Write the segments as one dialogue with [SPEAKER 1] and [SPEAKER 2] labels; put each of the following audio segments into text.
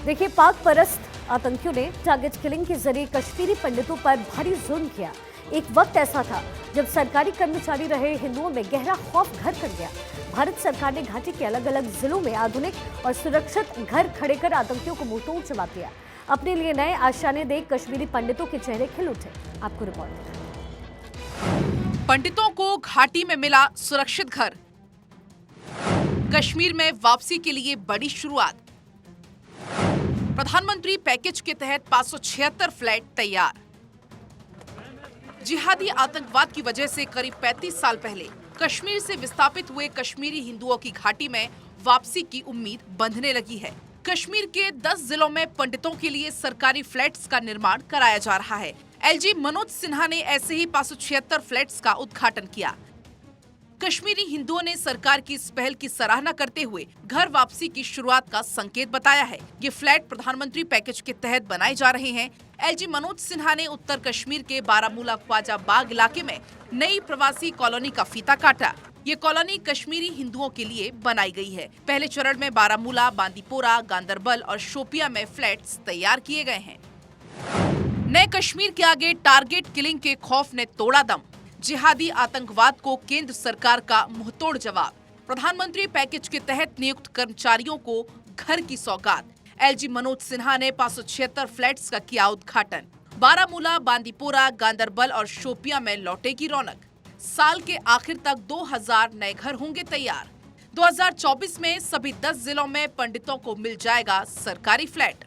[SPEAKER 1] देखिए, पाक परस्त आतंकियों ने टारगेट किलिंग के जरिए कश्मीरी पंडितों पर भारी जुल्म किया। एक वक्त ऐसा था जब सरकारी कर्मचारी रहे हिंदुओं में गहरा खौफ घर कर गया। भारत सरकार ने घाटी के अलग अलग जिलों में आधुनिक और सुरक्षित घर खड़े कर आतंकियों को मुंहतोड़ जवाब दिया। अपने लिए नए आशाने देख कश्मीरी पंडितों के चेहरे खिल उठे। आपको रिपोर्ट।
[SPEAKER 2] पंडितों को घाटी में मिला सुरक्षित घर। कश्मीर में वापसी के लिए बड़ी शुरुआत। प्रधानमंत्री पैकेज के तहत 576 फ्लैट तैयार। जिहादी आतंकवाद की वजह से करीब 35 साल पहले कश्मीर से विस्थापित हुए कश्मीरी हिंदुओं की घाटी में वापसी की उम्मीद बंधने लगी है। कश्मीर के 10 जिलों में पंडितों के लिए सरकारी फ्लैट्स का निर्माण कराया जा रहा है। एलजी मनोज सिन्हा ने ऐसे ही 576 फ्लैट्स का उद्घाटन किया। कश्मीरी हिंदुओं ने सरकार की इस पहल की सराहना करते हुए घर वापसी की शुरुआत का संकेत बताया है। ये फ्लैट प्रधानमंत्री पैकेज के तहत बनाए जा रहे हैं। एलजी मनोज सिन्हा ने उत्तर कश्मीर के बारामूला ख्वाजा बाग इलाके में नई प्रवासी कॉलोनी का फीता काटा। ये कॉलोनी कश्मीरी हिंदुओं के लिए बनाई गई है। पहले चरण में बारामूला, बांदीपोरा, गांदरबल और शोपिया में फ्लैट्स तैयार किए गए हैं। नए कश्मीर के आगे टारगेट किलिंग के खौफ ने तोड़ा दम। जिहादी आतंकवाद को केंद्र सरकार का मुंहतोड़ जवाब। प्रधानमंत्री पैकेज के तहत नियुक्त कर्मचारियों को घर की सौगात। एलजी मनोज सिन्हा ने 576 फ्लैट्स का किया उद्घाटन। बारामूला, बांदीपोरा, गांदरबल और शोपिया में लौटेगी रौनक। साल के आखिर तक 2000 नए घर होंगे तैयार। 2024 में सभी 10 जिलों में पंडितों को मिल जाएगा सरकारी फ्लैट।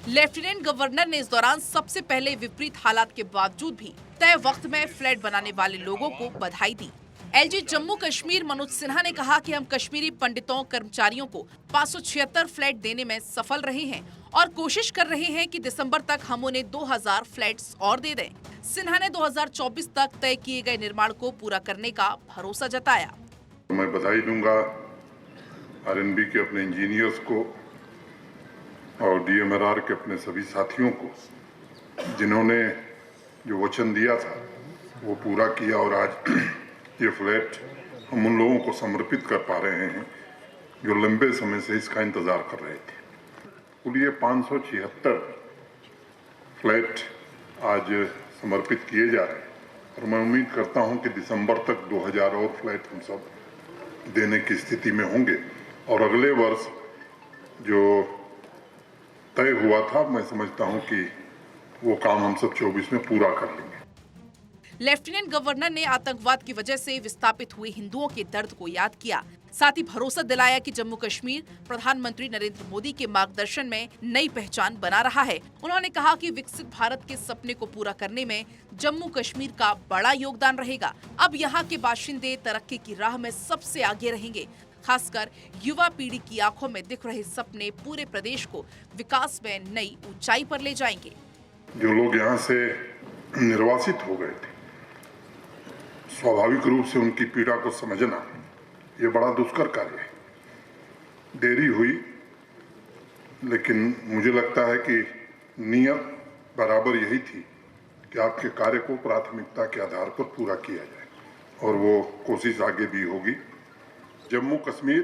[SPEAKER 2] लेफ्टिनेंट गवर्नर ने इस दौरान सबसे पहले विपरीत हालात के बावजूद भी तय वक्त में फ्लैट बनाने वाले लोगों को बधाई दी। एलजी जम्मू कश्मीर मनोज सिन्हा ने कहा कि हम कश्मीरी पंडितों कर्मचारियों को 576 फ्लैट देने में सफल रहे हैं और कोशिश कर रहे हैं कि दिसंबर तक हम उन्हें 2000 फ्लैट्स और दे दें। सिन्हा ने 2024 तक तय किए गए निर्माण को पूरा करने का भरोसा जताया।
[SPEAKER 3] मैं बधाई दूंगा आरएनबी के अपने इंजीनियर्स को और डीएमआरआर के अपने सभी साथियों को, जिन्होंने जो वचन दिया था वो पूरा किया और आज ये फ्लैट हम उन लोगों को समर्पित कर पा रहे हैं जो लंबे समय से इसका इंतजार कर रहे थे। कुल ये 576 फ्लैट आज समर्पित किए जा रहे हैं और मैं उम्मीद करता हूं कि दिसंबर तक 2000 और फ्लैट हम सब देने की स्थिति में होंगे और अगले वर्ष जो तय हुआ था, मैं समझता हूं कि वो काम हम सब 24 में पूरा कर लेंगे।
[SPEAKER 2] लेफ्टिनेंट गवर्नर ने आतंकवाद की वजह से विस्थापित हुए हिंदुओं के दर्द को याद किया। साथ ही भरोसा दिलाया कि जम्मू कश्मीर प्रधानमंत्री नरेंद्र मोदी के मार्गदर्शन में नई पहचान बना रहा है। उन्होंने कहा कि विकसित भारत के सपने को पूरा करने में जम्मू कश्मीर का बड़ा योगदान रहेगा। अब यहाँ के बाशिंदे तरक्की की राह में सबसे आगे रहेंगे। खासकर युवा पीढ़ी की आंखों में दिख रहे सपने पूरे प्रदेश को विकास में नई ऊंचाई पर ले जाएंगे।
[SPEAKER 3] जो लोग यहाँ से निर्वासित हो गए थे, स्वाभाविक रूप से उनकी पीड़ा को समझना ये बड़ा दुष्कर कार्य है। देरी हुई, लेकिन मुझे लगता है कि नियत बराबर यही थी कि आपके कार्य को प्राथमिकता के आधार पर पूरा किया जाए और वो कोशिश आगे भी होगी। जम्मू कश्मीर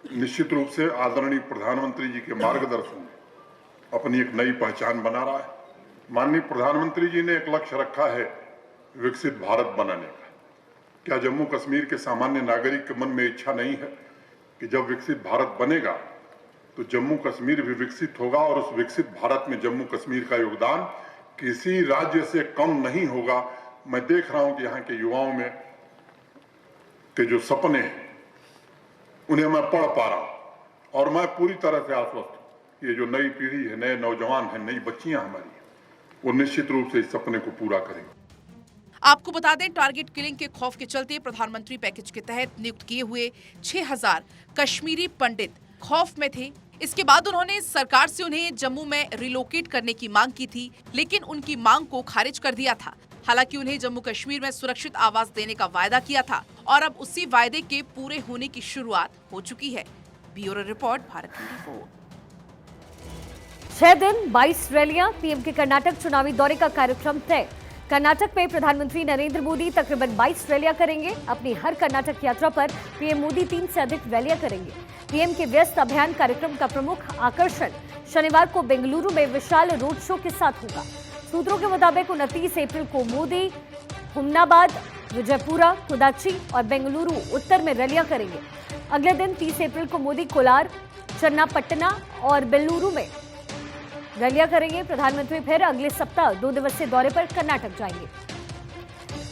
[SPEAKER 3] निश्चित रूप से आदरणीय प्रधानमंत्री जी के मार्गदर्शन में अपनी एक नई पहचान बना रहा है। माननीय प्रधानमंत्री जी ने एक लक्ष्य रखा है विकसित भारत बनाने का। क्या जम्मू कश्मीर के सामान्य नागरिक के मन में इच्छा नहीं है कि जब विकसित भारत बनेगा तो जम्मू कश्मीर भी विकसित होगा और उस विकसित भारत में जम्मू कश्मीर का योगदान किसी राज्य से कम नहीं होगा। मैं देख रहा हूं कि यहाँ के युवाओं में के जो सपने हैं उन्हें मैं पढ़ पा रहा हूं और मैं पूरी तरह से आश्वस्त हूं। ये जो नई पीढ़ी है, नए नौजवान हैं, नई बच्चियां हमारी हैं, वो निश्चित रूप से इस सपने को पूरा करेंगे।
[SPEAKER 2] आपको बता दें, टारगेट किलिंग के खौफ के चलते प्रधानमंत्री पैकेज के तहत नियुक्त किए हुए 6000 कश्मीरी पंडित खौफ में थे। इसके बाद उन्होंने सरकार से उन्हें जम्मू में रिलोकेट करने की मांग की थी, लेकिन उनकी मांग को खारिज कर दिया था। हालांकि उन्हें जम्मू कश्मीर में सुरक्षित आवास देने का वायदा किया था और अब उसी वायदे के पूरे होने की शुरुआत हो चुकी है। Bureau report, Bharat 24।
[SPEAKER 1] 6 दिन 22 रैलियां, पीएम के कर्नाटक चुनावी दौरे का कार्यक्रम तय। कर्नाटक में प्रधानमंत्री नरेंद्र मोदी तकरीबन 22 रैलियां करेंगे। अपनी हर कर्नाटक यात्रा पर पीएम मोदी 3 से अधिक रैलियां करेंगे। पीएम के व्यस्त अभियान कार्यक्रम का प्रमुख आकर्षण शनिवार को बेंगलुरु में विशाल रोड शो के साथ होगा। सूत्रों के मुताबिक 29 अप्रैल को मोदी हुमनाबाद, विजयपुरा, कुदाची और बेंगलुरु उत्तर में रैलियां करेंगे। अगले दिन 30 अप्रैल को मोदी कोलार, चन्नापट्टना और बेल्लूरू में रैलियां करेंगे। प्रधानमंत्री फिर अगले सप्ताह 2 दिवसीय दौरे पर कर्नाटक जाएंगे।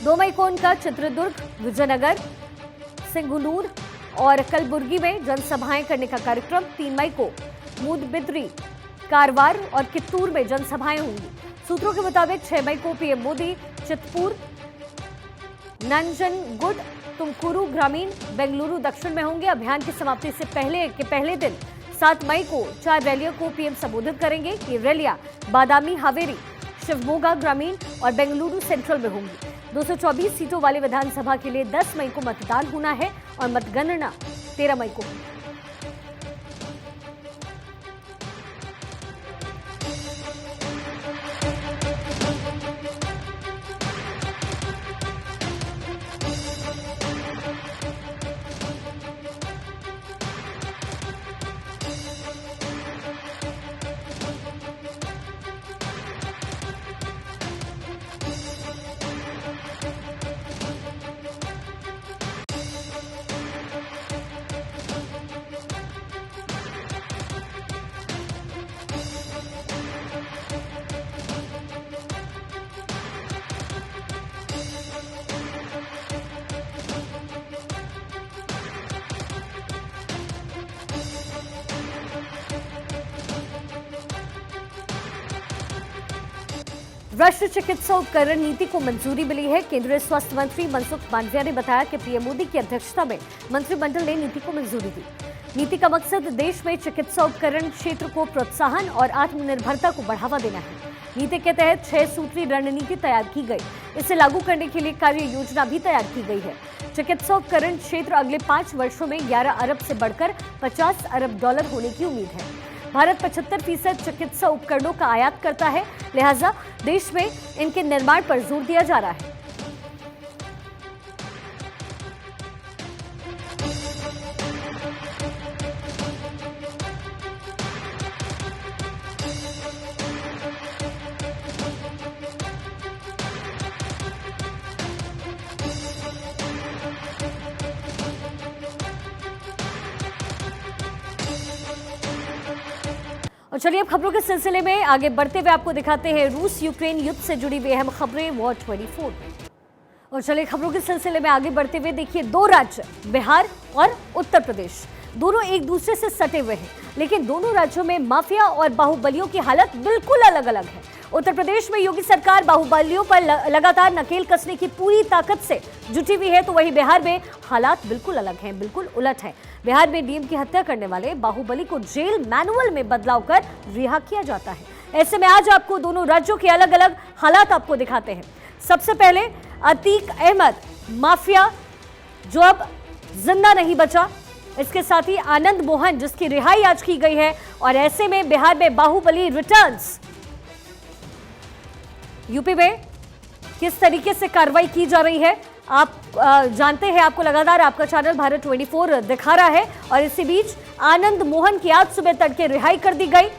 [SPEAKER 1] 2 मई को उनका चित्रदुर्ग, विजयनगर, सिंगुनूर और कलबुर्गी में जनसभाएं करने का कार्यक्रम। 3 मई को मूडबिद्री, कारवार और कित्तूर में जनसभाएं होंगी। सूत्रों के मुताबिक 6 मई को पीएम मोदी चितपुर, नंजनगुड, तुमकुरू ग्रामीण, बेंगलुरु दक्षिण में होंगे। अभियान की समाप्ति से पहले दिन 7 मई को 4 रैलियों को पीएम संबोधित करेंगे। ये रैलियां बादामी, हावेरी, शिवमोगा ग्रामीण और बेंगलुरु सेंट्रल में होंगी। 224 सीटों वाले विधानसभा के लिए 10 मई को मतदान होना है और मतगणना 13 मई को होगी। राष्ट्रीय चिकित्सा उपकरण नीति को मंजूरी मिली है। केंद्रीय स्वास्थ्य मंत्री मनसुख मांडविया ने बताया कि पीएम मोदी की अध्यक्षता में मंत्रिमंडल ने नीति को मंजूरी दी। नीति का मकसद देश में चिकित्सा उपकरण क्षेत्र को प्रोत्साहन और आत्मनिर्भरता को बढ़ावा देना है। नीति के तहत 6 सूत्री रणनीति तैयार की गई। इसे लागू करने के लिए कार्य योजना भी तैयार की गई है। चिकित्सा उपकरण क्षेत्र अगले 5 वर्षों में 11 अरब से बढ़कर 50 अरब डॉलर होने की उम्मीद है। भारत 75% चिकित्सा उपकरणों का आयात करता है, लिहाजा देश में इनके निर्माण पर जोर दिया जा रहा है। और चलिए अब खबरों के सिलसिले में आगे बढ़ते हुए आपको दिखाते हैं रूस यूक्रेन युद्ध से जुड़ी हुई अहम खबरें वॉर 24 में। और चलिए खबरों के सिलसिले में आगे बढ़ते हुए देखिए 2 राज्य बिहार और उत्तर प्रदेश दोनों एक दूसरे से सटे हुए हैं, लेकिन दोनों राज्यों में माफिया और बाहुबलियों की हालत बिल्कुल अलग अलग है। उत्तर प्रदेश में योगी सरकार बाहुबलियों पर लगातार नकेल कसने की पूरी ताकत से जुटी हुई है, तो वहीं बिहार में हालात बिल्कुल अलग हैं, बिल्कुल उलट है। बिहार में डीएम की हत्या करने वाले बाहुबली को जेल मैनुअल में बदलाव कर रिहा किया जाता है। ऐसे में आज आपको दोनों राज्यों के अलग अलग हालात आपको दिखाते हैं। सबसे पहले अतीक अहमद माफिया जो अब जिंदा नहीं बचा, इसके साथ ही आनंद मोहन जिसकी रिहाई आज की गई है। और ऐसे में बिहार में बाहुबली रिटर्न्स। यूपी में किस तरीके से कार्रवाई की जा रही है आप जानते हैं, आपको लगातार आपका चैनल भारत 24 दिखा रहा है। और इसी बीच आनंद मोहन की आज सुबह तड़के रिहाई कर दी गई।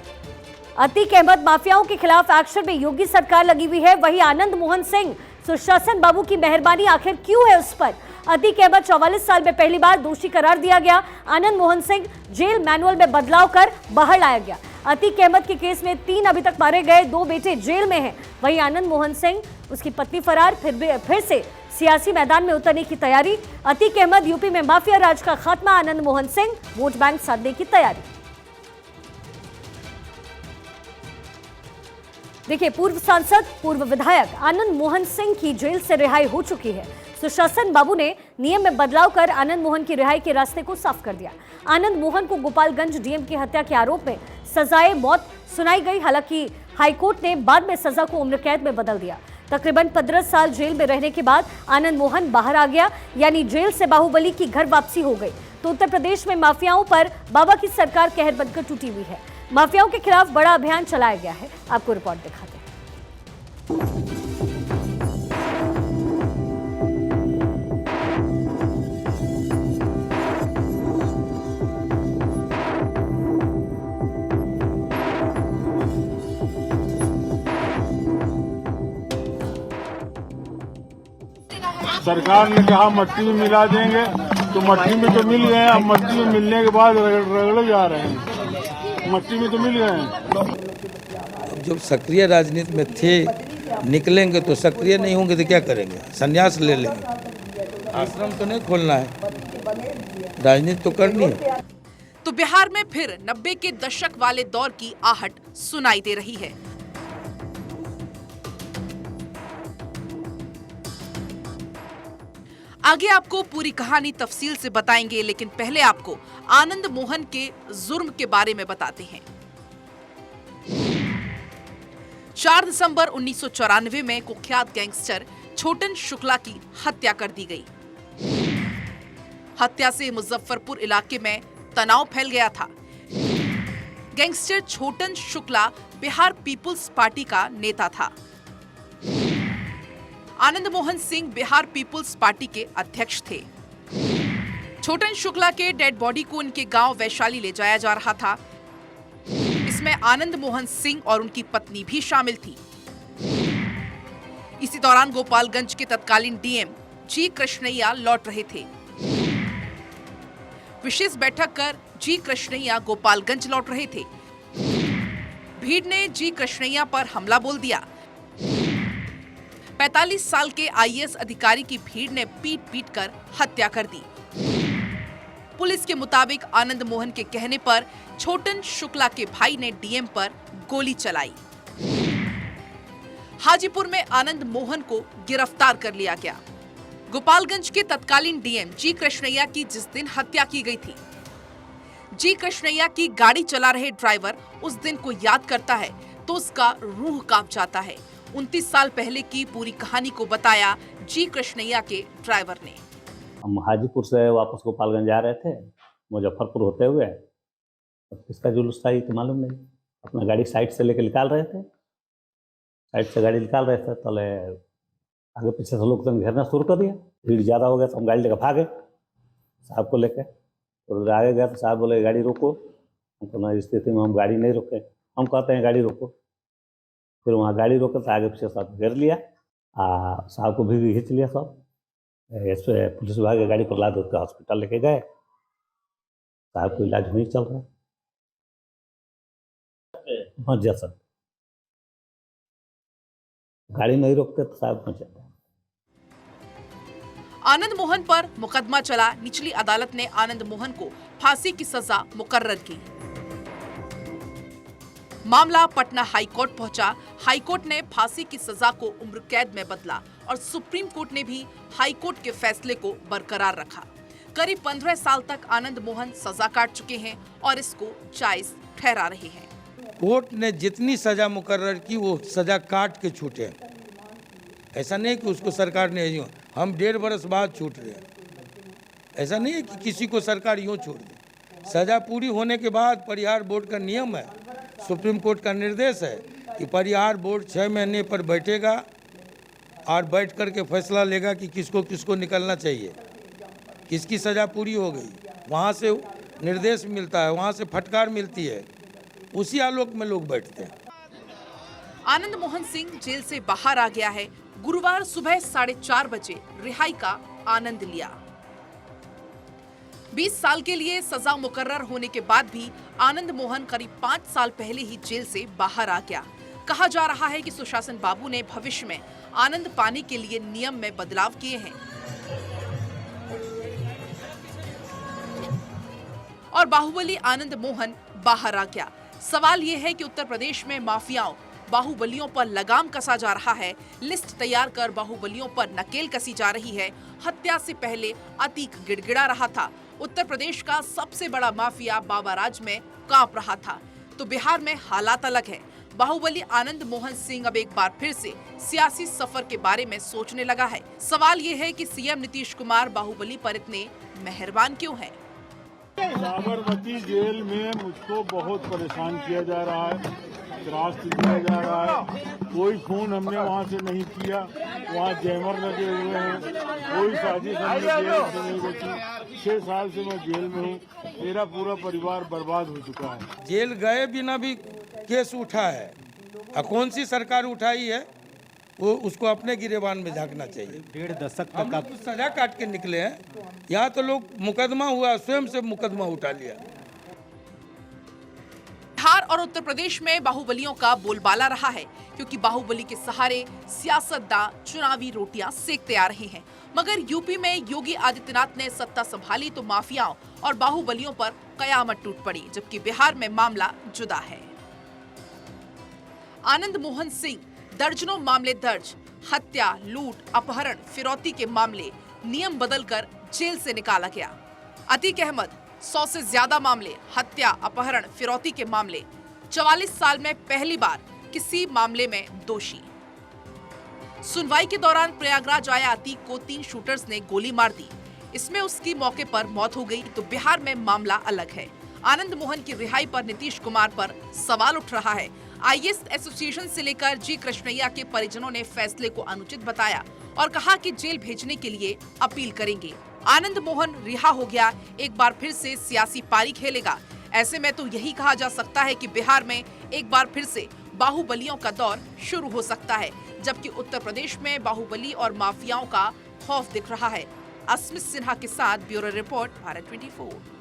[SPEAKER 1] अतीक अहमद माफियाओं के खिलाफ एक्शन में योगी सरकार लगी हुई है। वहीं आनंद मोहन सिंह सुशासन बाबू की मेहरबानी आखिर क्यों है उस पर। अतीक अहमद 44 साल में पहली बार दोषी करार दिया गया। आनंद मोहन सिंह जेल मैनुअल में बदलाव कर बाहर लाया गया। अतीक अहमद के केस में 3 अभी तक मारे गए 2 बेटे जेल में हैं। वहीं आनंद मोहन सिंह, उसकी पत्नी फरार, फिर से सियासी मैदान में उतरने की तैयारी। अतीक अहमद यूपी में माफिया राज का खात्मा, आनंद मोहन सिंह वोट बैंक साधने की तैयारी। देखिए, पूर्व सांसद, पूर्व विधायक आनंद मोहन सिंह की जेल से रिहाई हो चुकी है। सुशासन बाबू ने नियम में बदलाव कर आनंद मोहन की रिहाई के रास्ते को साफ कर दिया। आनंद मोहन को गोपालगंज डीएम की हत्या के आरोप में सजाए मौत सुनाई गई। हालांकि हाईकोर्ट ने बाद में सजा को उम्र कैद में बदल दिया। तकरीबन 15 साल जेल में रहने के बाद आनंद मोहन बाहर आ गया, यानी जेल से बाहुबली की घर वापसी हो गई। तो उत्तर प्रदेश में माफियाओं पर बाबा की सरकार कहर बनकर टूटी हुई है। माफियाओं के खिलाफ बड़ा अभियान चलाया गया है। आपको रिपोर्ट दिखाते हैं।
[SPEAKER 4] सरकार ने कहा मट्टी में मिला देंगे, तो मट्टी में तो मिल गए। अब मट्टी में मिलने के बाद रगड़े जा रहे हैं, मट्टी में तो मिल गए हैं।
[SPEAKER 5] जब सक्रिय राजनीति में थे, निकलेंगे तो सक्रिय नहीं होंगे तो क्या करेंगे? संन्यास ले लेंगे। आश्रम तो नहीं खोलना है, राजनीति तो करनी है।
[SPEAKER 2] तो बिहार में फिर 90 के दशक वाले दौर की आहट सुनाई दे रही है। आगे आपको पूरी कहानी तफसील से बताएंगे, लेकिन पहले आपको आनंद मोहन के जुर्म के बारे में बताते हैं। 4 दिसंबर 1994 में कुख्यात गैंगस्टर छोटन शुक्ला की हत्या कर दी गई। हत्या से मुजफ्फरपुर इलाके में तनाव फैल गया था। गैंगस्टर छोटन शुक्ला बिहार पीपुल्स पार्टी का नेता था। आनंद मोहन सिंह बिहार पीपुल्स पार्टी के अध्यक्ष थे। छोटन शुक्ला के डेड बॉडी को उनके गांव वैशाली ले जाया जा रहा था। इसमें आनंद मोहन सिंह और उनकी पत्नी भी शामिल थी। इसी दौरान गोपालगंज के तत्कालीन डीएम जी कृष्णैया लौट रहे थे। विशेष बैठक कर जी कृष्णैया गोपालगंज लौट रहे थे। भीड़ ने जी कृष्णैया पर हमला बोल दिया। 45 साल के आईएएस अधिकारी की भीड़ ने पीट कर हत्या कर दी। पुलिस के मुताबिक आनंद मोहन के कहने पर छोटन शुक्ला के भाई ने डीएम पर गोली चलाई। हाजीपुर में आनंद मोहन को गिरफ्तार कर लिया गया। गोपालगंज के तत्कालीन डीएम जी कृष्णैया की जिस दिन हत्या की गई थी, जी कृष्णैया की गाड़ी चला रहे ड्राइवर उस दिन को याद करता है तो उसका रूह कांप जाता है। 29 साल पहले की पूरी कहानी को बताया जी कृष्णैया के ड्राइवर ने।
[SPEAKER 6] हम हाजीपुर से वापस गोपालगंज जा रहे थे, मुजफ्फरपुर होते हुए। किसका जुलूस था ये तो मालूम नहीं। अपना गाड़ी साइड से लेकर निकाल रहे थे, साइड से गाड़ी निकाल रहे थे, तले आगे पीछे से लोग घेरना शुरू कर दिया। भीड़ ज़्यादा हो गया तो हम गाड़ी लेकर भागे साहब को लेकर। तो आगे गया तो साहब बोले गाड़ी रोको। हमको ना स्थिति में हम गाड़ी नहीं रोके, हम कहते हैं गाड़ी रोको। फिर वहाँ गाड़ी रोके तो आगे पीछे सब घेर लिया। साहब को भी खींच लिया सब। ऐसे पुलिस विभाग की गाड़ी पर लाद उसका हॉस्पिटल लेके गए। साहब को इलाज वहीं चल रहा है। हाँ जी सर, गाड़ी नहीं रोकते तो साहब पहुँच जाते।
[SPEAKER 2] आनंद मोहन पर मुकदमा चला। निचली अदालत ने आनंद मोहन को फांसी की सजा मुकर्रर की। मामला पटना हाई कोर्ट पहुंचा। हाई कोर्ट ने फांसी की सजा को उम्र कैद में बदला और सुप्रीम कोर्ट ने भी हाई कोर्ट के फैसले को बरकरार रखा। करीब 15 साल तक आनंद मोहन सजा काट चुके हैं और इसको जायज ठहरा रहे हैं।
[SPEAKER 5] कोर्ट ने जितनी सजा मुकर्रर की वो सजा काट के छूटे। ऐसा नहीं कि उसको सरकार ने हम 1.5 बरस बाद छूट रहे हैं। ऐसा नहीं है कि किसी को सरकार यूँ छोड़ दे। सजा पूरी होने के बाद परिहार बोर्ड का नियम है, सुप्रीम कोर्ट का निर्देश है कि परिहार बोर्ड 6 महीने पर बैठेगा और बैठ करके फैसला लेगा कि किसको किसको निकलना चाहिए, किसकी सज़ा पूरी हो गई। वहाँ से निर्देश मिलता है, वहाँ से फटकार मिलती है, उसी आलोक में लोग बैठते हैं।
[SPEAKER 2] आनंद मोहन सिंह जेल से बाहर आ गया है। गुरुवार सुबह 4:30 बजे रिहाई का आनंद लिया। 20 साल के लिए सजा मुकर्रर होने के बाद भी आनंद मोहन करीब 5 साल पहले ही जेल से बाहर आ गया। कहा जा रहा है कि सुशासन बाबू ने भविष्य में आनंद पाने के लिए नियम में बदलाव किए हैं और बाहुबली आनंद मोहन बाहर आ गया। सवाल यह है कि उत्तर प्रदेश में माफियाओं बाहुबलियों पर लगाम कसा जा रहा है। लिस्ट तैयार कर बाहुबलियों पर नकेल कसी जा रही है। हत्या से पहले अतीक गिड़गिड़ा रहा था। उत्तर प्रदेश का सबसे बड़ा माफिया बाबा राज में कांप रहा था, तो बिहार में हालात अलग है। बाहुबली आनंद मोहन सिंह अब एक बार फिर से सियासी सफर के बारे में सोचने लगा है। सवाल ये है कि सीएम नीतीश कुमार बाहुबली पर इतने मेहरबान क्यों हैं?
[SPEAKER 4] साबरमती जेल में मुझको बहुत परेशान किया जा रहा है, त्रास दिया जा रहा है। कोई खून हमने वहाँ से नहीं किया, वहाँ जैमर लगे हुए हैं, कोई साजिश हमने जेल से नहीं रखी। 6 साल से मैं जेल में हूँ, मेरा पूरा परिवार बर्बाद हो चुका है।
[SPEAKER 5] जेल गए बिना भी केस उठा है। कौन सी सरकार उठाई है? वो उसको अपने गिरेबान में झांकना चाहिए।
[SPEAKER 7] 1.5 दशक
[SPEAKER 5] हम
[SPEAKER 7] तक
[SPEAKER 5] लोग तो सजा काट के निकले हैं, यहाँ तो लोग मुकदमा हुआ, स्वयं से मुकदमा उठा लिया।
[SPEAKER 2] बिहार और उत्तर प्रदेश में बाहुबलियों का बोलबाला रहा है, क्योंकि बाहुबली के सहारे सियासतदान चुनावी रोटियां सेकते आ रहे हैं। मगर यूपी में योगी आदित्यनाथ ने सत्ता संभाली तो माफियाओं और बाहुबलियों पर कयामत टूट पड़ी, जबकि बिहार में मामला जुदा है। आनंद मोहन सिंह, दर्जनों मामले दर्ज, हत्या, लूट, अपहरण, फिरौती के मामले, नियम बदलकर जेल से निकाला गया। अतीक अहमद, 100 से ज्यादा मामले, हत्या, अपहरण, फिरौती के मामले, 44 साल में पहली बार किसी मामले में दोषी। सुनवाई के दौरान प्रयागराज आया अतीक को 3 शूटर्स ने गोली मार दी, इसमें उसकी मौके पर मौत हो गई। तो बिहार में मामला अलग है। आनंद मोहन की रिहाई पर नीतीश कुमार पर सवाल उठ रहा है। आईएएस एसोसिएशन से लेकर जी कृष्णैया के परिजनों ने फैसले को अनुचित बताया और कहा कि जेल भेजने के लिए अपील करेंगे। आनंद मोहन रिहा हो गया, एक बार फिर से सियासी पारी खेलेगा। ऐसे में तो यही कहा जा सकता है कि बिहार में एक बार फिर से बाहुबलियों का दौर शुरू हो सकता है, जबकि उत्तर प्रदेश में बाहुबली और माफियाओं का खौफ दिख रहा है। अस्मित सिन्हा के साथ ब्यूरो रिपोर्ट, भारत 24।